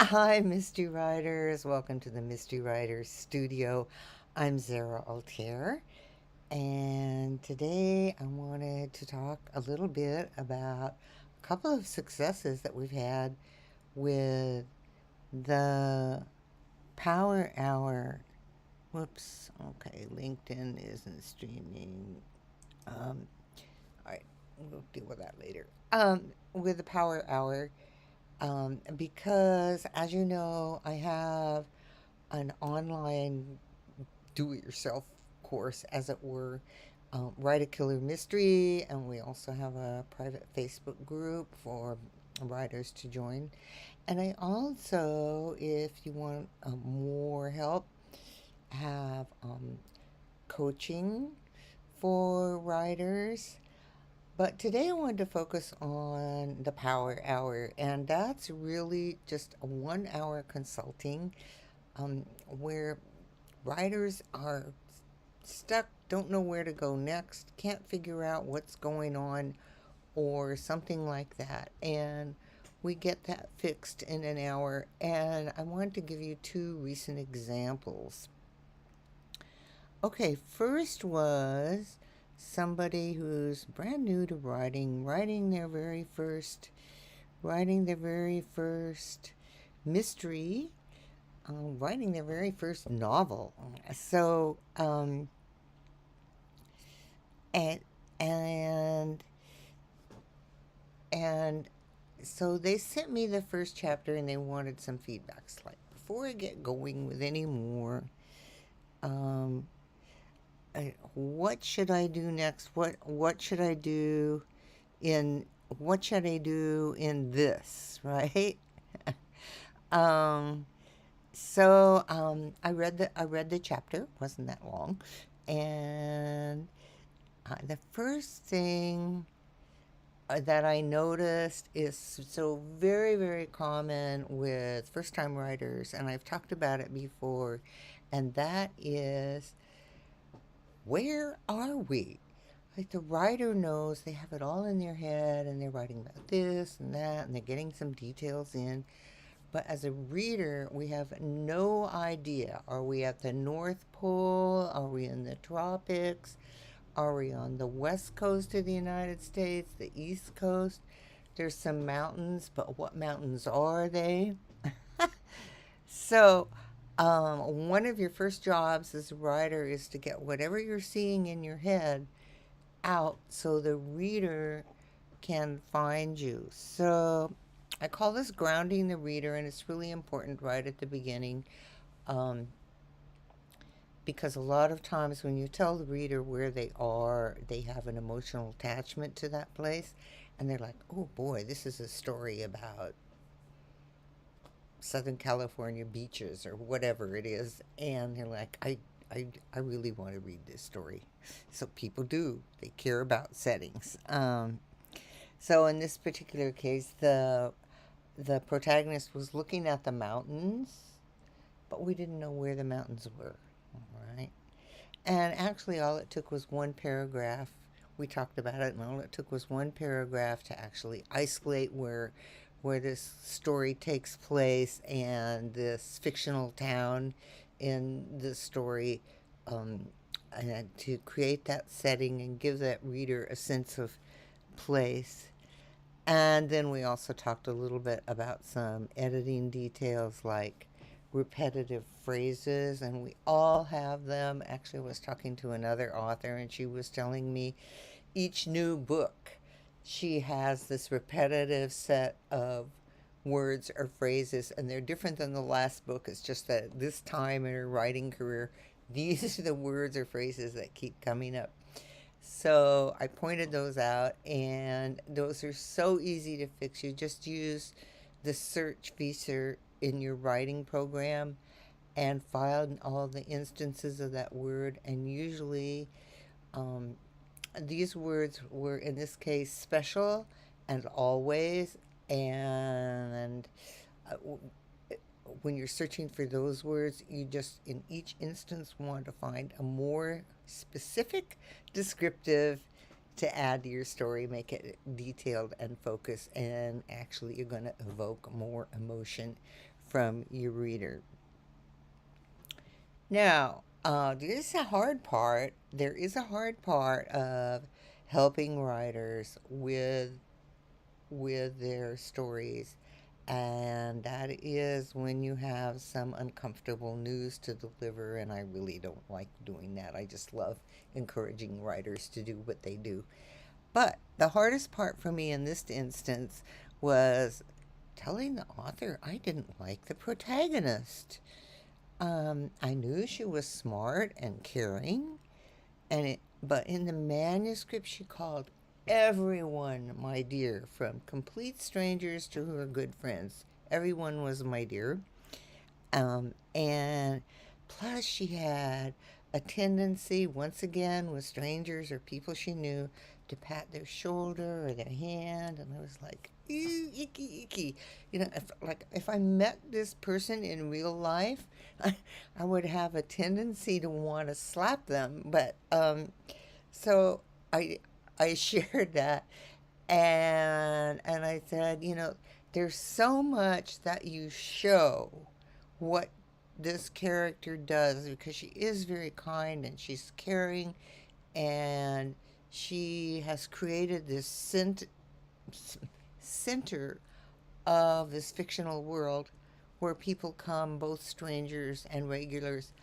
Hi, Mystery Writers. Welcome to the Mystery Writers Studio. I'm Zara Altair, and today I wanted to talk a little bit about a couple of successes that we've had with the Power Hour. Whoops. Okay, LinkedIn isn't streaming. Um, all right, we'll deal with that later. With the Power Hour, because as you know, I have an online do it yourself course, as it were, Write a Killer Mystery, and we also have a private Facebook group for writers to join. And I also, if you want more help, have coaching for writers. But today I wanted to focus on the Power Hour, and that's really just a 1 hour consulting where writers are stuck, don't know where to go next, can't figure out what's going on, or something like that. And we get that fixed in an hour. And I wanted to give you two recent examples. Okay, first was somebody who's brand new to writing, writing their very first mystery, writing their very first novel. So, and and and so they sent me the first chapter and they wanted some feedbacks. Like, before I get going with any more, um, what should I do next? What should I do in what should I do in this, right? um, I read the chapter, wasn't that long, and the first thing that I noticed is so very, very common with first time writers, and I've talked about it before, and that is, where are we? Like, the writer knows, they have it all in their head and they're writing about this and that and they're getting some details in. But as a reader, we have no idea. Are we at the North Pole? Are we in the tropics? Are we on the west coast of the United States, the east coast? There's some mountains, but what mountains are they? So, one of your first jobs as a writer is to get whatever you're seeing in your head out so the reader can find you. So, I call this grounding the reader, and it's really important right at the beginning, um, because a lot of times when you tell the reader where they are, they have an emotional attachment to that place, and they're like, oh boy, this is a story about Southern California beaches or whatever it is. And they're like, I really want to read this story. So people do, they care about settings. So in this particular case, the protagonist was looking at the mountains, but we didn't know where the mountains were. All right. And actually, all it took was one paragraph. We talked about it, and all it took was one paragraph to actually isolate where this story takes place and this fictional town in the story, um, and to create that setting and give that reader a sense of place. And then we also talked a little bit about some editing details like repetitive phrases, and we all have them. Actually, I was talking to another author, and she was telling me each new book, she has this repetitive set of words or phrases, and they're different than the last book. It's just that this time in her writing career, these are the words or phrases that keep coming up. So I pointed those out, and those are so easy to fix. You just use the search feature in your writing program and find all the instances of that word. And usually, um, these words were in this case special and always. And uh, when you're searching for those words, you just in each instance want to find a more specific descriptive to add to your story, make it detailed and focused, and actually you're going to evoke more emotion from your reader. Now, this is a hard part. There is a hard part of helping writers with their stories, and that is when you have some uncomfortable news to deliver. And I really don't like doing that. I just love encouraging writers to do what they do. But the hardest part for me in this instance was telling the author I didn't like the protagonist. I knew she was smart and caring, but in the manuscript she called everyone my dear, from complete strangers to her good friends. Everyone was my dear. And plus, she had a tendency, once again, with strangers or people she knew, to pat their shoulder or their hand. And I was like, ew, icky, icky. If I met this person in real life, I would have a tendency to want to slap them. But so I, I shared that, and I said, there's so much that you show what this character does, because she is very kind and she's caring, and she has created this center of this fictional world where people come, both strangers and regulars,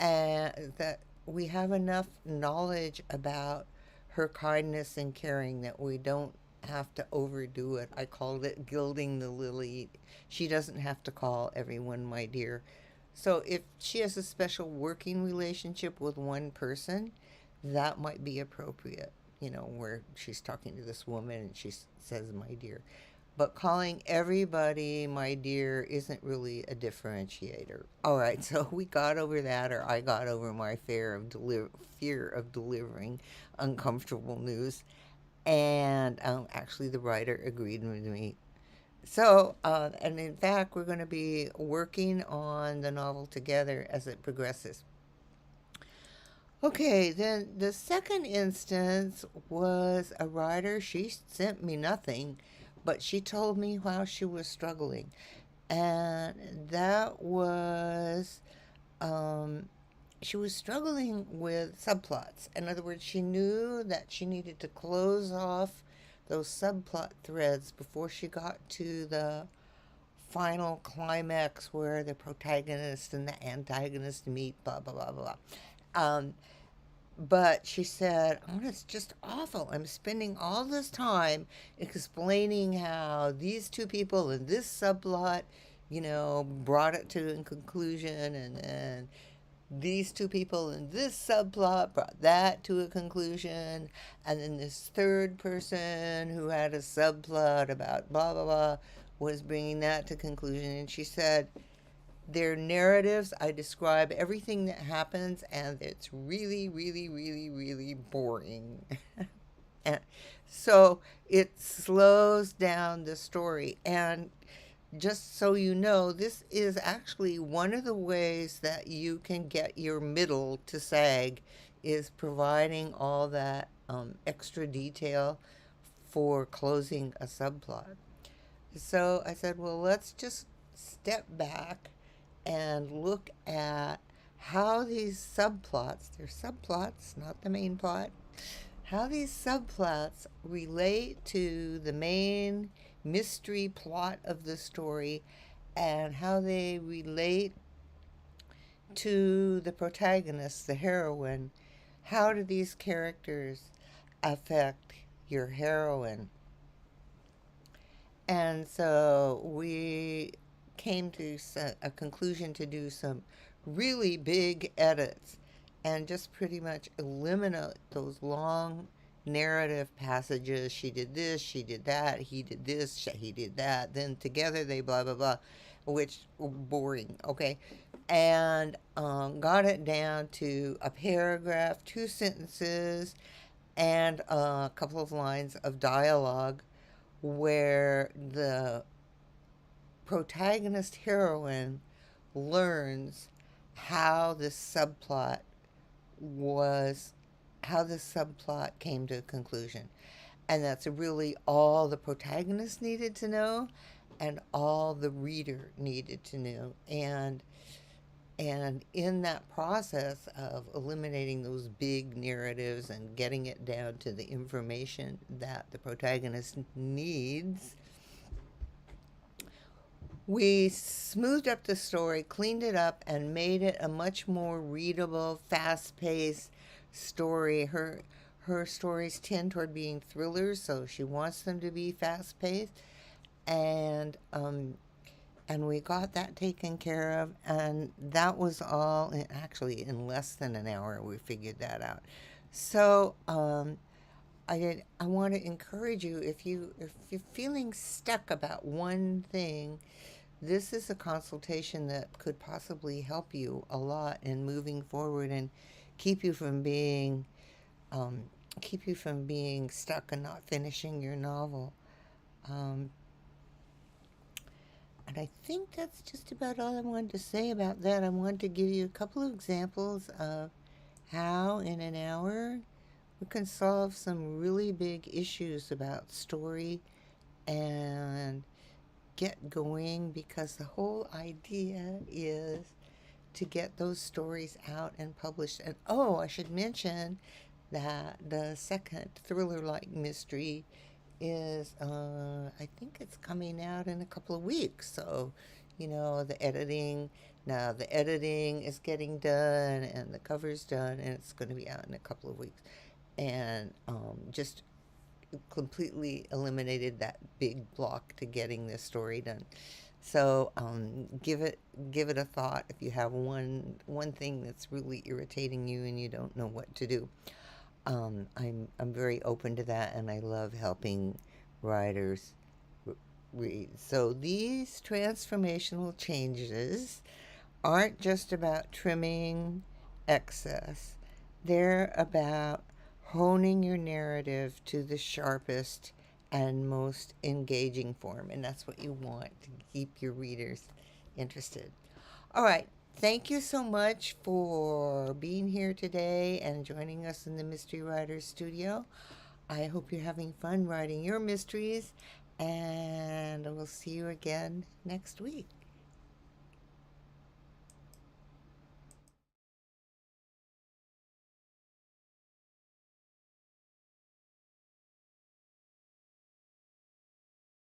and that we have enough knowledge about her kindness and caring that we don't have to overdo it. I called it gilding the lily. She doesn't have to call everyone my dear. So if she has a special working relationship with one person, that might be appropriate, where she's talking to this woman and she says my dear. But calling everybody my dear isn't really a differentiator. All right, so we got over that, or I got over my fear of delivering uncomfortable news, and actually the writer agreed with me. So, and in fact, we're going to be working on the novel together as it progresses. Okay, then the second instance was a writer. She sent me nothing, but she told me how she was struggling. And that was, um, she was struggling with subplots. In other words, she knew that she needed to close off those subplot threads before she got to the final climax where the protagonist and the antagonist meet, blah, blah, blah, blah. Um, but she said, oh, it's just awful. I'm spending all this time explaining how these two people in this subplot, brought it to a conclusion, and then these two people in this subplot brought that to a conclusion, and then this third person who had a subplot about blah, blah, blah was bringing that to conclusion. And she said, their narratives, I describe everything that happens, and it's really, really, really, really boring. And so it slows down the story. And just so you know, this is actually one of the ways that you can get your middle to sag, is providing all that extra detail for closing a subplot. So I said, well, let's just step back and look at how these subplots, they're subplots, not the main plot, how these subplots relate to the main mystery plot of the story, and how they relate to the protagonist, the heroine. How do these characters affect your heroine? And so we came to a conclusion to do some really big edits and just pretty much eliminate those long narrative passages. She did this, she did that, he did this, he did that, then together they blah blah blah, which boring. Okay, and got it down to a paragraph, two sentences, and a couple of lines of dialogue where the protagonist heroine learns how this subplot was, how this subplot came to a conclusion. And that's really all the protagonist needed to know. and all the reader needed to know. And in that process of eliminating those big narratives and getting it down to the information that the protagonist needs, we smoothed up the story, cleaned it up, and made it a much more readable, fast-paced story. Her stories tend toward being thrillers, so she wants them to be fast-paced, and and we got that taken care of, and that was all actually in less than an hour. We figured that out. So I want to encourage you, if you're feeling stuck about one thing, this is a consultation that could possibly help you a lot in moving forward and keep you from being um, keep you from being stuck and not finishing your novel. Um, and I think that's just about all I wanted to say about that. I wanted to give you a couple of examples of how in an hour we can solve some really big issues about story and get going, because the whole idea is to get those stories out and published. And oh, I should mention that the second thriller like mystery is, I think it's coming out in a couple of weeks. So, the editing is getting done and the cover's done, and it's going to be out in a couple of weeks. And just completely eliminated that big block to getting this story done. So give it a thought if you have one thing that's really irritating you and you don't know what to do. I'm very open to that, and I love helping writers read. So these transformational changes aren't just about trimming excess. They're about honing your narrative to the sharpest and most engaging form. And that's what you want to keep your readers interested. All right. Thank you so much for being here today and joining us in the Mystery Writers Studio. I hope you're having fun writing your mysteries, and we'll see you again next week.